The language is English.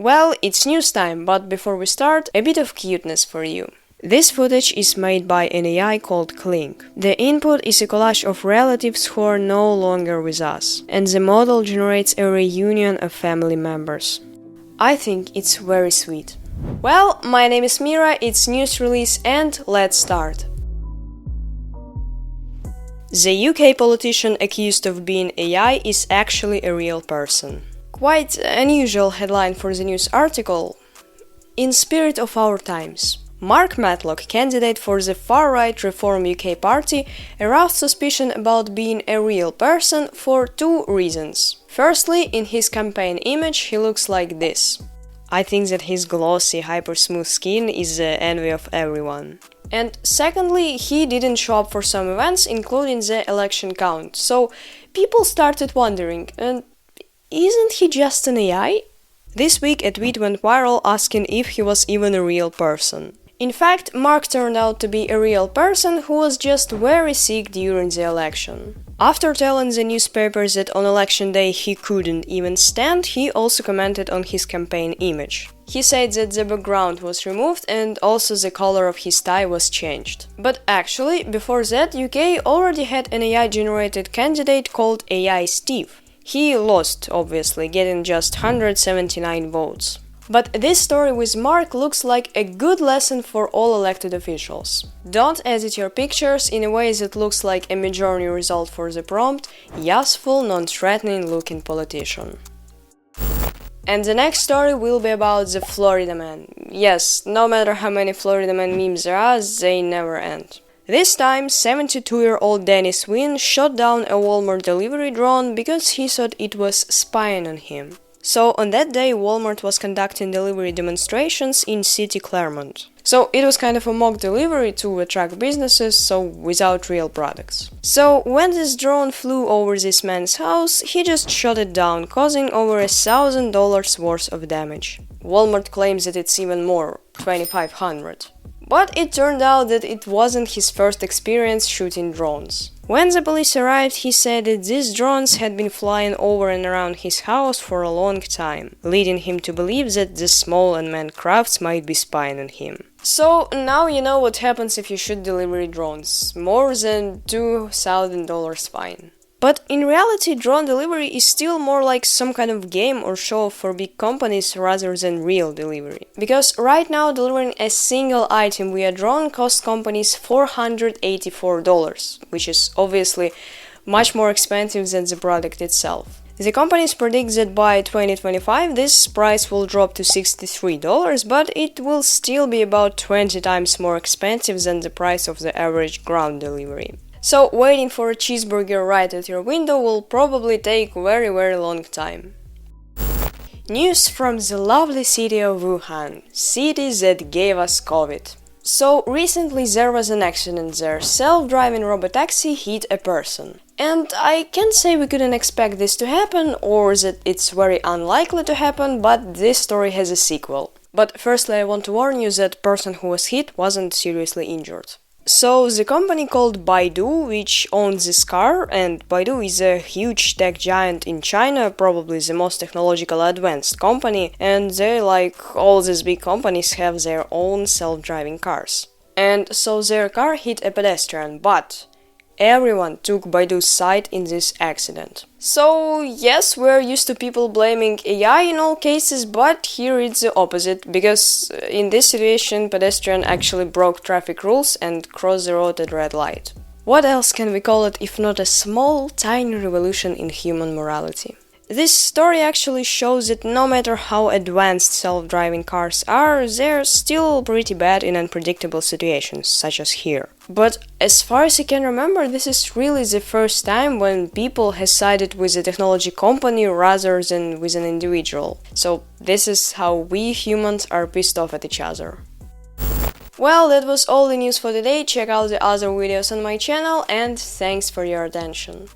Well, it's news time, but before we start, a bit of cuteness for you. This footage is made by an AI called Chvaliuk. The input is a collage of relatives who are no longer with us, and the model generates a reunion of family members. I think it's very sweet. Well, my name is Mirra, it's news release, and let's start. The UK politician accused of being AI is actually a real person. Quite unusual headline for the news article. In spirit of our times. Mark Matlock, candidate for the far-right Reform UK party, aroused suspicion about being a real person for two reasons. Firstly, in his campaign image he looks like this. I think that his glossy, hyper-smooth skin is the envy of everyone. And secondly, he didn't show up for some events, including the election count, so people started wondering, isn't he just an AI? This week a tweet went viral asking if he was even a real person. In fact, Mark turned out to be a real person who was just very sick during the election. After telling the newspapers that on election day he couldn't even stand, he also commented on his campaign image. He said that the background was removed and also the color of his tie was changed. But actually, before that, UK already had an AI-generated candidate called AI Steve. He lost, obviously, getting just 179 votes. But this story with Mark looks like a good lesson for all elected officials. Don't edit your pictures in a way that looks like a Midjourney result for the prompt, useful, non-threatening looking politician. And the next story will be about the Florida man. Yes, no matter how many Florida man memes there are, they never end. This time, 72-year-old Dennis Wynn shot down a Walmart delivery drone because he thought it was spying on him. So on that day, Walmart was conducting delivery demonstrations in City Claremont. So it was kind of a mock delivery to attract businesses, so without real products. So when this drone flew over this man's house, he just shot it down, causing over $1,000 worth of damage. Walmart claims that it's even more, $2,500. But it turned out that it wasn't his first experience shooting drones. When the police arrived, he said that these drones had been flying over and around his house for a long time, leading him to believe that the small unmanned crafts might be spying on him. So now you know what happens if you shoot delivery drones. More than $2,000 fine. But in reality, drone delivery is still more like some kind of game or show for big companies rather than real delivery. Because right now, delivering a single item via drone costs companies $484, which is obviously much more expensive than the product itself. The companies predict that by 2025 this price will drop to $63, but it will still be about 20 times more expensive than the price of the average ground delivery. So waiting for a cheeseburger right at your window will probably take very long time. News from the lovely city of Wuhan, city that gave us COVID. So recently there was an accident there, self-driving robotaxi hit a person. And I can't say we couldn't expect this to happen or that it's very unlikely to happen, but this story has a sequel. But firstly I want to warn you that person who was hit wasn't seriously injured. So the company called Baidu, which owns this car, and Baidu is a huge tech giant in China, probably the most technological advanced company, and they, like all these big companies, have their own self-driving cars. And so their car hit a pedestrian, but everyone took Baidu's side in this accident. So yes, we're used to people blaming AI in all cases, but here it's the opposite, because in this situation pedestrian actually broke traffic rules and crossed the road at red light. What else can we call it if not a small, tiny revolution in human morality? This story actually shows that no matter how advanced self-driving cars are, they're still pretty bad in unpredictable situations, such as here. But as far as I can remember, this is really the first time when people have sided with a technology company rather than with an individual. So this is how we humans are pissed off at each other. Well, that was all the news for today. Check out the other videos on my channel, and thanks for your attention.